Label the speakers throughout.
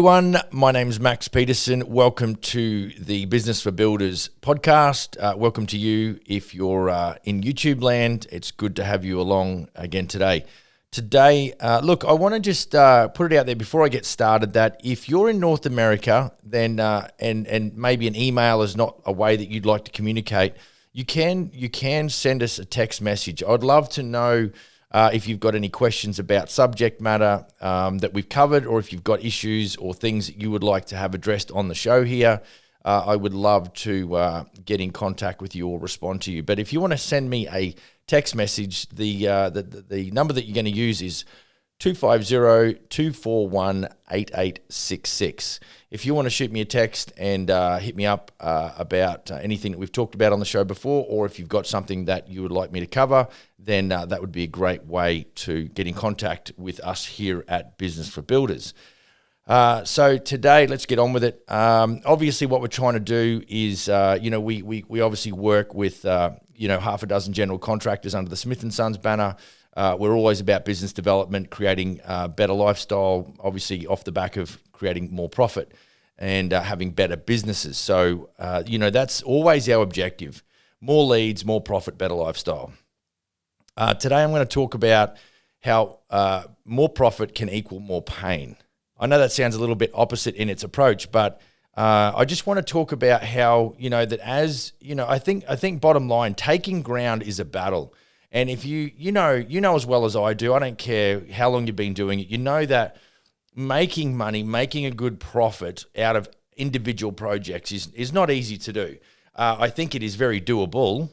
Speaker 1: everyone. My name is Max Peterson. Welcome to the Business for Builders podcast. Welcome to you if you're in YouTube land. It's good to have you along again today. Today, look, I want to just put it out there before I get started that if you're in North America, then and maybe an email is not a way that you'd like to communicate, you can send us a text message. I'd love to know if you've got any questions about subject matter that we've covered, or if you've got issues or things that you would like to have addressed on the show here. I would love to get in contact with you or respond to you. But if you want to send me a text message, the number that you're going to use is 250-241-8866. If you want to shoot me a text and hit me up about anything that we've talked about on the show before, or if you've got something that you would like me to cover, then that would be a great way to get in contact with us here at Business for Builders. So today, let's get on with it. Obviously, what we're trying to do is, we obviously work with, half a dozen general contractors under the Smith & Sons banner. We're always about business development, creating better lifestyle, obviously off the back of creating more profit and having better businesses. So, that's always our objective. More leads, more profit, better lifestyle. Today, I'm going to talk about how more profit can equal more pain. I know that sounds a little bit opposite in its approach, but I just want to talk about how, I think bottom line, taking ground is a battle. And if you know as well as I do, I don't care how long you've been doing it, you know that making money, making a good profit out of individual projects is not easy to do. I think it is very doable,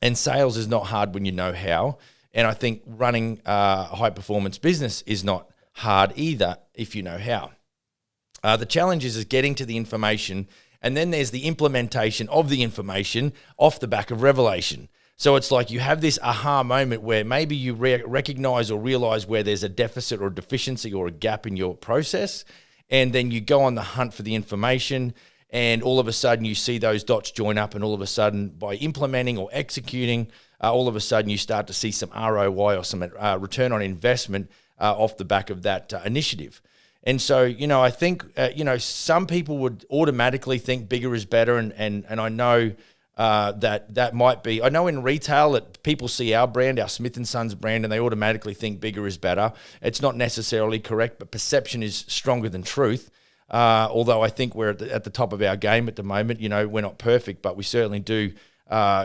Speaker 1: and sales is not hard when you know how. And I think running a high-performance business is not hard either if you know how. The challenge is getting to the information, and then there's the implementation of the information off the back of revelation. So it's like you have this aha moment where maybe you recognize or realize where there's a deficit or deficiency or a gap in your process, and then you go on the hunt for the information, and all of a sudden you see those dots join up, and all of a sudden by implementing or executing, all of a sudden you start to see some ROI or some return on investment off the back of that initiative. And so, I think, some people would automatically think bigger is better. And I know that might be, I know in retail that people see our brand, our Smith & Sons brand, and they automatically think bigger is better. It's not necessarily correct, but perception is stronger than truth. Although I think we're at the top of our game at the moment. We're not perfect, but we certainly do.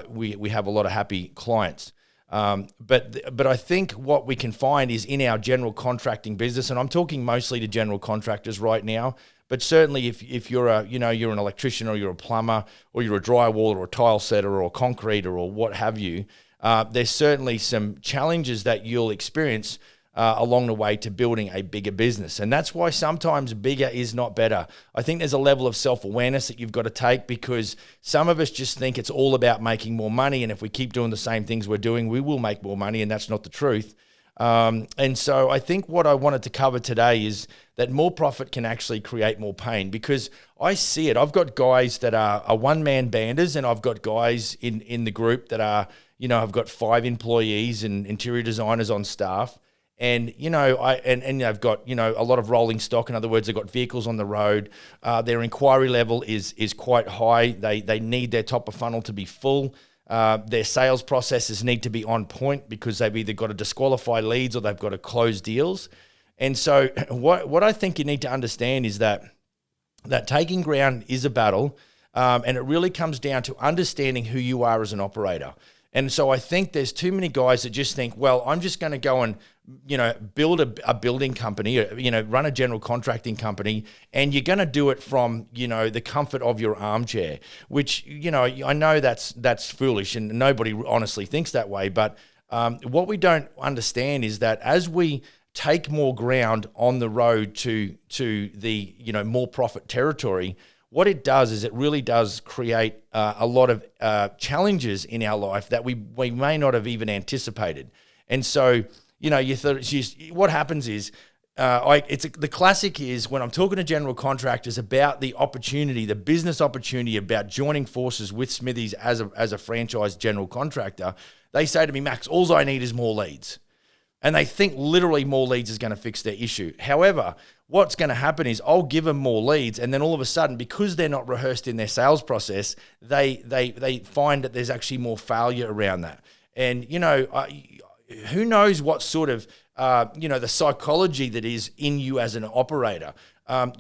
Speaker 1: We have a lot of happy clients. But I think what we can find is in our general contracting business, and I'm talking mostly to general contractors right now, but certainly if you're you're an electrician or you're a plumber or you're a drywaller or a tile setter or a concreter or what have you, there's certainly some challenges that you'll experience along the way to building a bigger business. And that's why sometimes bigger is not better. I think there's a level of self-awareness that you've got to take, because some of us just think it's all about making more money, and if we keep doing the same things we're doing, we will make more money, and that's not the truth. And so I think what I wanted to cover today is that more profit can actually create more pain, because I see it. I've got guys that are one-man banders, and I've got guys in the group that are, I've got 5 employees and interior designers on staff. And, I've got, a lot of rolling stock. In other words, they've got vehicles on the road. Their inquiry level is quite high. They need their top of funnel to be full. Their sales processes need to be on point, because they've either got to disqualify leads or they've got to close deals. And so what I think you need to understand is that taking ground is a battle, and it really comes down to understanding who you are as an operator. And so I think there's too many guys that just think, well, I'm just going to go and, build a building company, run a general contracting company, and you're going to do it from, the comfort of your armchair, which, I know that's foolish, and nobody honestly thinks that way. But what we don't understand is that as we take more ground on the road to the, more profit territory, what it does is it really does create a lot of challenges in our life that we may not have even anticipated. And so, what happens is, the classic is when I'm talking to general contractors about the opportunity, the business opportunity about joining forces with Smithies as a franchise general contractor, they say to me, Max, all I need is more leads. And they think literally more leads is going to fix their issue. However, what's going to happen is I'll give them more leads, and then all of a sudden, because they're not rehearsed in their sales process, they find that there's actually more failure around that. And, who knows what sort of, the psychology that is in you as an operator.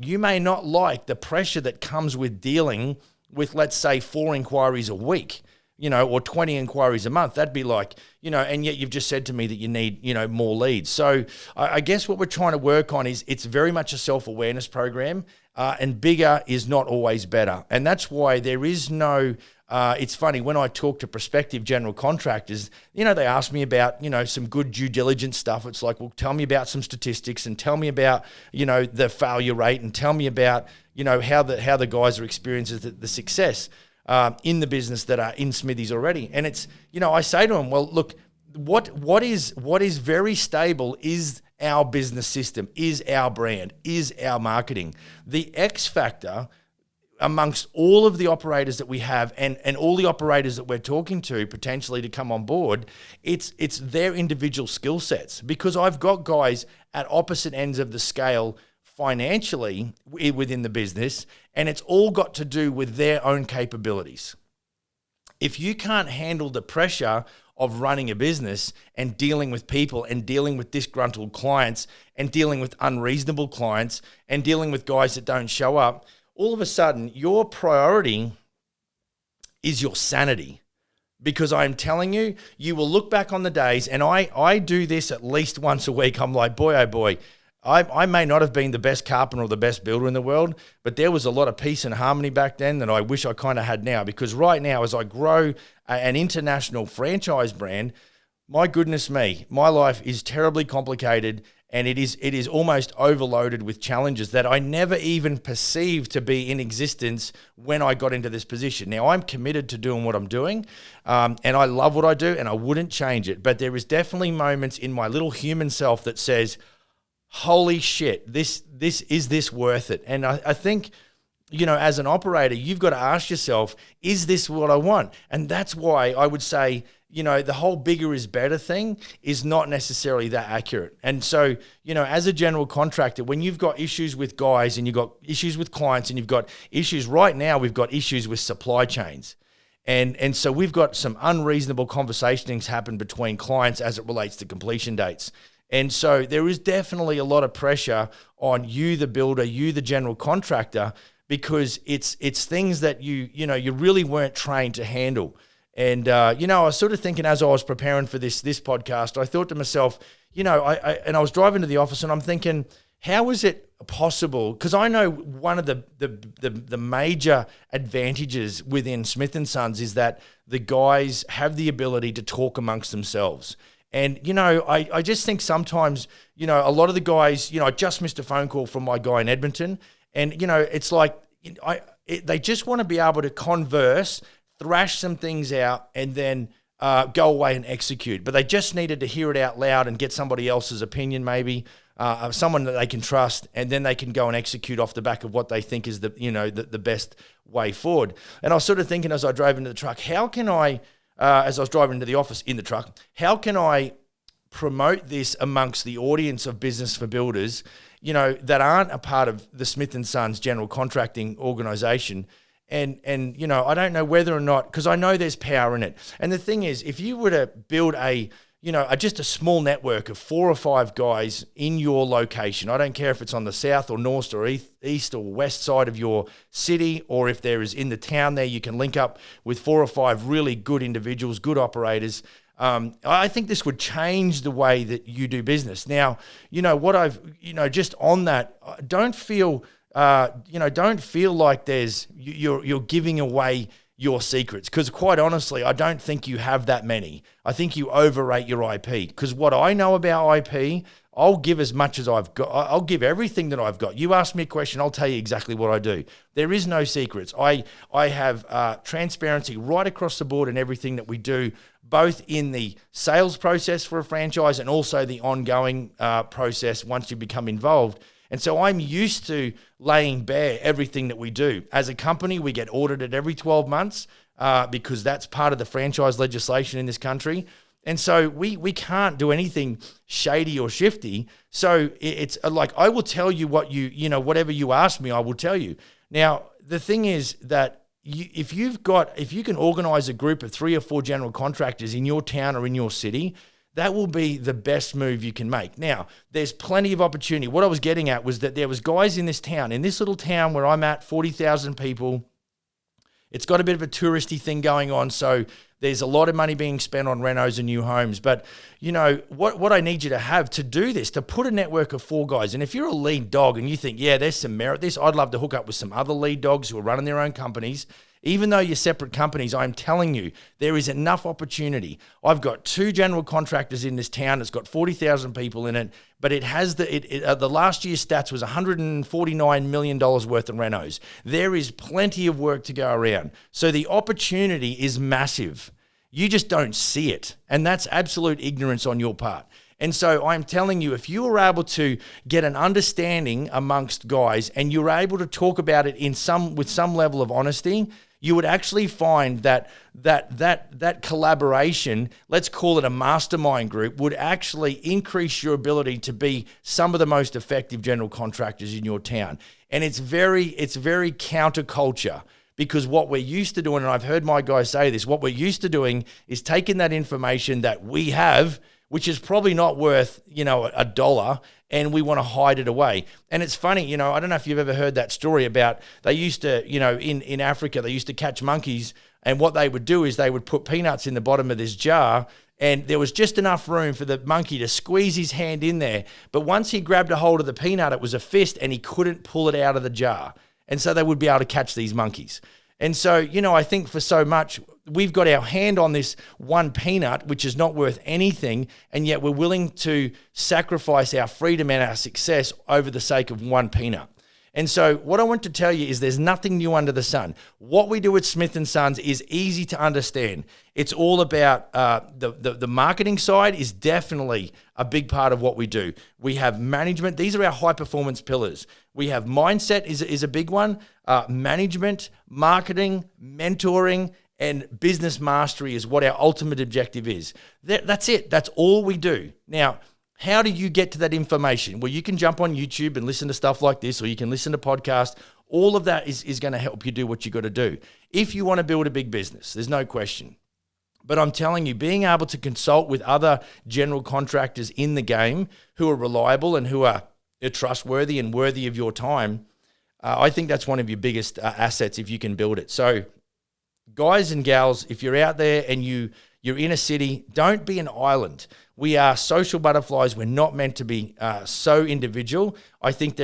Speaker 1: You may not like the pressure that comes with dealing with, let's say, 4 inquiries a week, or 20 inquiries a month. That'd be like, and yet you've just said to me that you need, more leads. So I guess what we're trying to work on is it's very much a self-awareness program, and bigger is not always better. And that's why there is no, it's funny, when I talk to prospective general contractors, they ask me about, some good due diligence stuff. It's like, well, tell me about some statistics and tell me about, the failure rate, and tell me about, how the guys are experiencing the success in the business that are in Smithies already. And it's, I say to them, well, look, what is very stable is our business system, is our brand, is our marketing. The X factor amongst all of the operators that we have and all the operators that we're talking to potentially to come on board, it's their individual skill sets. Because I've got guys at opposite ends of the scale financially within the business, and it's all got to do with their own capabilities. If you can't handle the pressure of running a business and dealing with people and dealing with disgruntled clients and dealing with unreasonable clients and dealing with guys that don't show up, all of a sudden your priority is your sanity. Because I'm telling you, you will look back on the days, and I do this at least once a week. I'm like, boy, oh boy, I may not have been the best carpenter or the best builder in the world, but there was a lot of peace and harmony back then that I wish I kind of had now. Because right now, as I grow an international franchise brand, my goodness me, my life is terribly complicated, and it is almost overloaded with challenges that I never even perceived to be in existence when I got into this position. Now, I'm committed to doing what I'm doing, and I love what I do, and I wouldn't change it. But there is definitely moments in my little human self that says, holy shit, this worth it? And I think, as an operator, you've got to ask yourself, is this what I want? And that's why I would say, the whole bigger is better thing is not necessarily that accurate. And so, as a general contractor, when you've got issues with guys and you've got issues with clients and you've got issues right now, we've got issues with supply chains. And so we've got some unreasonable conversations happen between clients as it relates to completion dates. And so there is definitely a lot of pressure on you, the builder, you, the general contractor, because it's things that you really weren't trained to handle. And, I was sort of thinking as I was preparing for this podcast, I thought to myself, I was driving to the office and I'm thinking, how is it possible? Because I know one of the major advantages within Smith & Sons is that the guys have the ability to talk amongst themselves. And, I just think sometimes, a lot of the guys, I just missed a phone call from my guy in Edmonton, and, it's like they just want to be able to converse, thrash some things out, and then go away and execute. But they just needed to hear it out loud and get somebody else's opinion, maybe someone that they can trust, and then they can go and execute off the back of what they think is the best way forward. And I was sort of thinking as I drove into the truck, how can I, as I was driving into the office in the truck, how can I promote this amongst the audience of Business for Builders, that aren't a part of the Smith & Sons general contracting organization? And I don't know whether or not, because I know there's power in it. And the thing is, if you were to build just a small network of 4 or 5 guys in your location, I don't care if it's on the south or north or east or west side of your city, or if there is in the town there, you can link up with 4 or 5 really good individuals, good operators. I think this would change the way that you do business. Now, just on that, don't feel like you're giving away your secrets, because quite honestly, I don't think you have that many. I think you overrate your IP, because what I know about IP, I'll give as much as I've got. I'll give everything that I've got. You ask me a question, I'll tell you exactly what I do. There is no secrets. I have transparency right across the board in everything that we do, both in the sales process for a franchise and also the ongoing process once you become involved. And so I'm used to laying bare everything that we do. As a company, we get audited every 12 months because that's part of the franchise legislation in this country. And so we can't do anything shady or shifty. So it's like, I will tell you what whatever you ask me, I will tell you. Now, the thing is that if you can organize a group of 3 or 4 general contractors in your town or in your city, that will be the best move you can make. Now, there's plenty of opportunity. What I was getting at was that there was guys in this little town where I'm at, 40,000 people. It's got a bit of a touristy thing going on, so there's a lot of money being spent on renos and new homes. But, what I need you to have to do this, to put a network of 4 guys, and if you're a lead dog and you think, yeah, there's some merit this, I'd love to hook up with some other lead dogs who are running their own companies. Even though you're separate companies, I'm telling you, there is enough opportunity. I've got 2 general contractors in this town. It's got 40,000 people in it, but it has the last year's stats was $149 million worth of renos. There is plenty of work to go around. So the opportunity is massive. You just don't see it. And that's absolute ignorance on your part. And so I'm telling you, if you were able to get an understanding amongst guys and you were able to talk about it with some level of honesty, you would actually find that collaboration, let's call it a mastermind group, would actually increase your ability to be some of the most effective general contractors in your town. And it's very counterculture. Because what we're used to doing, and I've heard my guys say this, what we're used to doing is taking that information that we have, which is probably not worth, $1, and we want to hide it away. And it's funny, I don't know if you've ever heard that story about, they used to, in Africa, they used to catch monkeys, and what they would do is they would put peanuts in the bottom of this jar, and there was just enough room for the monkey to squeeze his hand in there. But once he grabbed a hold of the peanut, it was a fist, and he couldn't pull it out of the jar. And so they would be able to catch these monkeys. And so, I think for so much, we've got our hand on this one peanut, which is not worth anything, and yet we're willing to sacrifice our freedom and our success over the sake of one peanut. And so what I want to tell you is there's nothing new under the sun. What we do at Smith & Sons is easy to understand. It's all about the marketing side is definitely a big part of what we do. We have management. These are our high-performance pillars. We have mindset is a big one. Management, marketing, mentoring, and business mastery is what our ultimate objective is. That's it. That's all we do. Now, how do you get to that information? Well, you can jump on YouTube and listen to stuff like this, or you can listen to podcasts. All of that is going to help you do what you got to do. If you want to build a big business, there's no question. But I'm telling you, being able to consult with other general contractors in the game who are reliable and who are trustworthy and worthy of your time, I think that's one of your biggest assets if you can build it. So guys and gals, if you're out there and you're in a city, don't be an island. We are social butterflies. We're not meant to be so individual. I think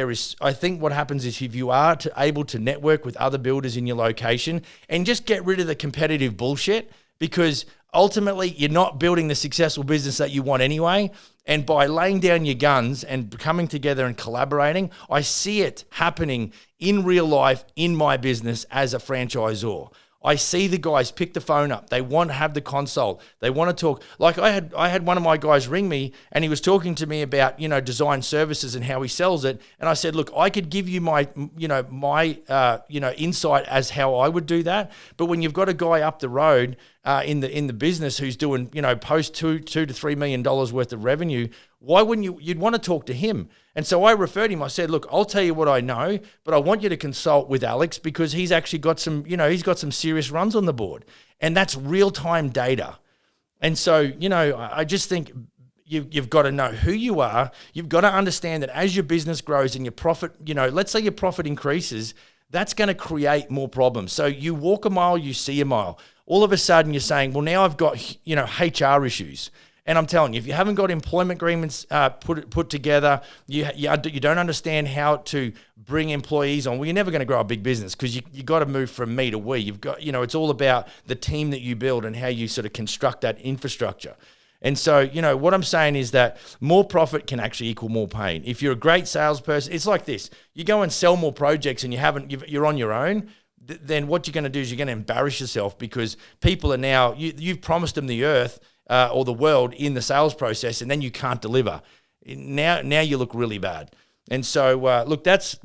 Speaker 1: what happens is if you are able to network with other builders in your location and just get rid of the competitive bullshit, because ultimately you're not building the successful business that you want anyway. And by laying down your guns and coming together and collaborating, I see it happening in real life in my business as a franchisor. I see the guys pick the phone up. They want to have the consult. They want to talk. Like I had one of my guys ring me, and he was talking to me about, design services and how he sells it. And I said, look, I could give you my insight as how I would do that. But when you've got a guy up the road in the business who's doing, post $2 to $3 million worth of revenue, why wouldn't you'd want to talk to him? And so I referred him. I said, look, I'll tell you what I know, but I want you to consult with Alex because he's actually got he's got some serious runs on the board, and that's real-time data. And so, I just think you've got to know who you are. You've got to understand that as your business grows and your profit, let's say your profit increases, that's going to create more problems. So you walk a mile, you see a mile. All of a sudden you're saying, well, now I've got, HR issues. And I'm telling you, if you haven't got employment agreements put together, you don't understand how to bring employees on. Well, you're never going to grow a big business because you got to move from me to we. You've got, it's all about the team that you build and how you sort of construct that infrastructure. And so, what I'm saying is that more profit can actually equal more pain. If you're a great salesperson, it's like this: you go and sell more projects and you're on your own. Then what you're going to do is you're going to embarrass yourself because people are now you've promised them the earth. Or the world in the sales process, and then you can't deliver. Now you look really bad. And so, look, that's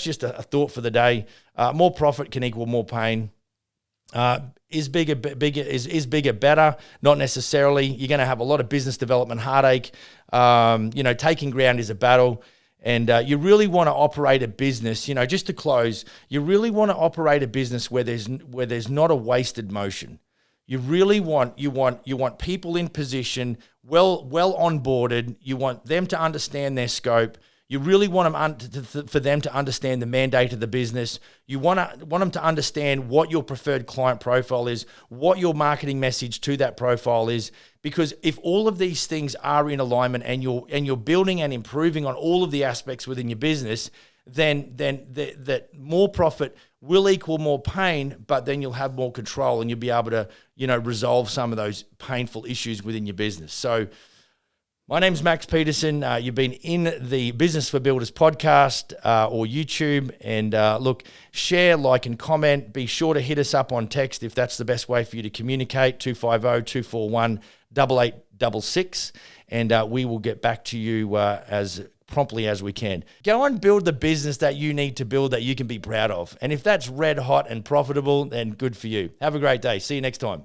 Speaker 1: just a thought for the day. More profit can equal more pain. Is bigger better? Not necessarily. You're going to have a lot of business development heartache. Taking ground is a battle. And you really want to operate a business, just to close, you really want to operate a business where there's not a wasted motion. You really want people in position, well onboarded. You want them to understand their scope. You really want them for them to understand the mandate of the business. You want them to understand what your preferred client profile is, what your marketing message to that profile is. Because if all of these things are in alignment and you're building and improving on all of the aspects within your business, then that more profit will equal more pain, but then you'll have more control and you'll be able to resolve some of those painful issues within your business. So, my name's Max Peterson. You've been in the Business for Builders podcast or YouTube. And look, share, like, and comment. Be sure to hit us up on text if that's the best way for you to communicate, 250-241-8866. And we will get back to you as promptly as we can. Go and build the business that you need to build that you can be proud of. And if that's red hot and profitable, then good for you. Have a great day. See you next time.